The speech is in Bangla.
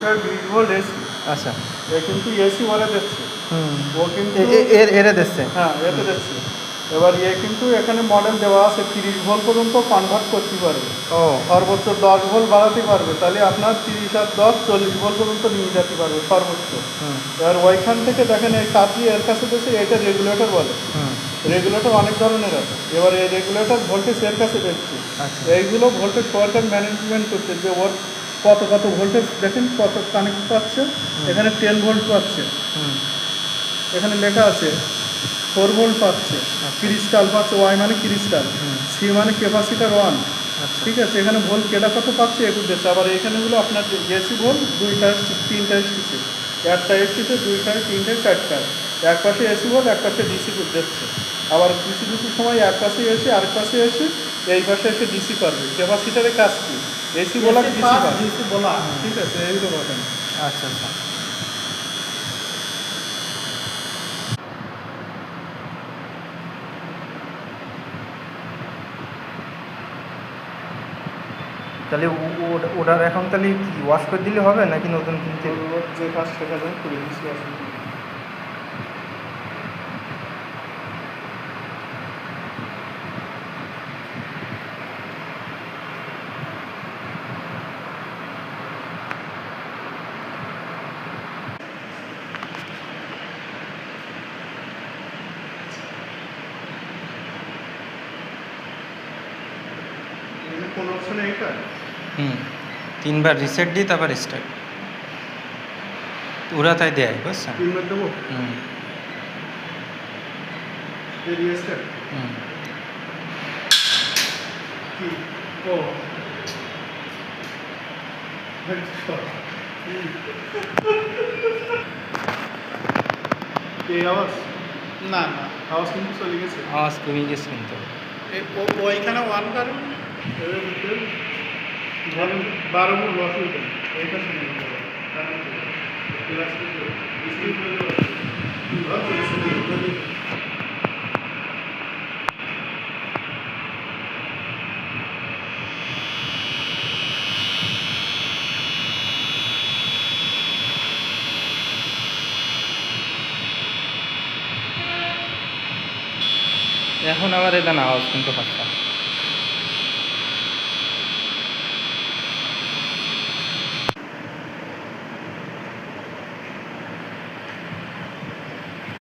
20 ভোল্ট এসি। আচ্ছা, এ কিন্তু এসি ওরে দিচ্ছে। ও কিন্তু এরে দিচ্ছে। হ্যাঁ, এতে দিচ্ছে। এবার কিন্তু এখানে মডেল দেওয়া আছে 30 ভোল্ট পর্যন্ত কনভার্ট করতে পারবে। ও সর্বোচ্চ 10 ভোল্ট বাড়াতে পারবে, তাহলে আপনার 30 আর 10 40 ভোল্ট পর্যন্ত নিয়ে যেতে পারবে সর্বোচ্চ। এবার ওইখান থেকে দেখেন এই কাপড়ি এর কাছে দিচ্ছে, এটা রেগুলেটর বলে। রেগুলেটর অনেক ধরনের আছে। এবার এই রেগুলেটর ভোল্টেজ এর কাছে দেখছে। আচ্ছা, এইগুলো ভোল্টেজ সরকার ম্যানেজমেন্ট করছে যে ওর কত ভোল্টেজ দেখেন কত কানেক্ট পাচ্ছে। এখানে 10 ভোল্ট পাচ্ছে, এখানে লেখা আছে 4 ভোল্ট পাচ্ছে, ক্রিস্টাল পাচ্ছে, ওয়াই মানে ক্রিস্টাল, সি মানে ক্যাপাসিটার 1। ঠিক আছে, এখানে ভোল্ট কেটা কত পাচ্ছে একটু দিচ্ছে। আবার এখানেগুলো আপনার এসি ভোল্ট 2টা এসছে, 3টা এসছে, একটা এসছে, 2টা, 3টে, 4টা। এক পাশে এসি ভোল্ট, এক পাশে ডিসি দিচ্ছে। আবার কিছু সময় এক পাশে এসি, আরেক পাশে এসি, এই পাশে এসে ডিসি করবে। ক্যাপাসিটারের কাজ কি? এসি বলা, ডিসি বলা। ঠিক আছে, এইগুলো বলেন। আচ্ছা, আচ্ছা। তাহলে ওটার এখন তাহলে কি ওয়াশ করে দিলে হবে নাকি নতুন কিনতে? যে কাজ শেখা যায় করে দিচ্ছি আসলে। কোন অপশনে এটা? 3বার রিসেট দিই তারপর স্টার্ট। ওরা তাই দেয়, বুঝছেন? 3বার দেবো। রিস্টার্ট কি? ও এই আওয়াজ? না, আওয়াজ কিন্তু চলে গেছে। আওয়াজ কমে গেছে কিন্তু। ওইখানে ওয়ান কারণ 12 ভোল্ট লস হয়ে যায়। এইটা শুনে এখন আবার এটা না আওয়াজ কিন্তু হচ্ছে।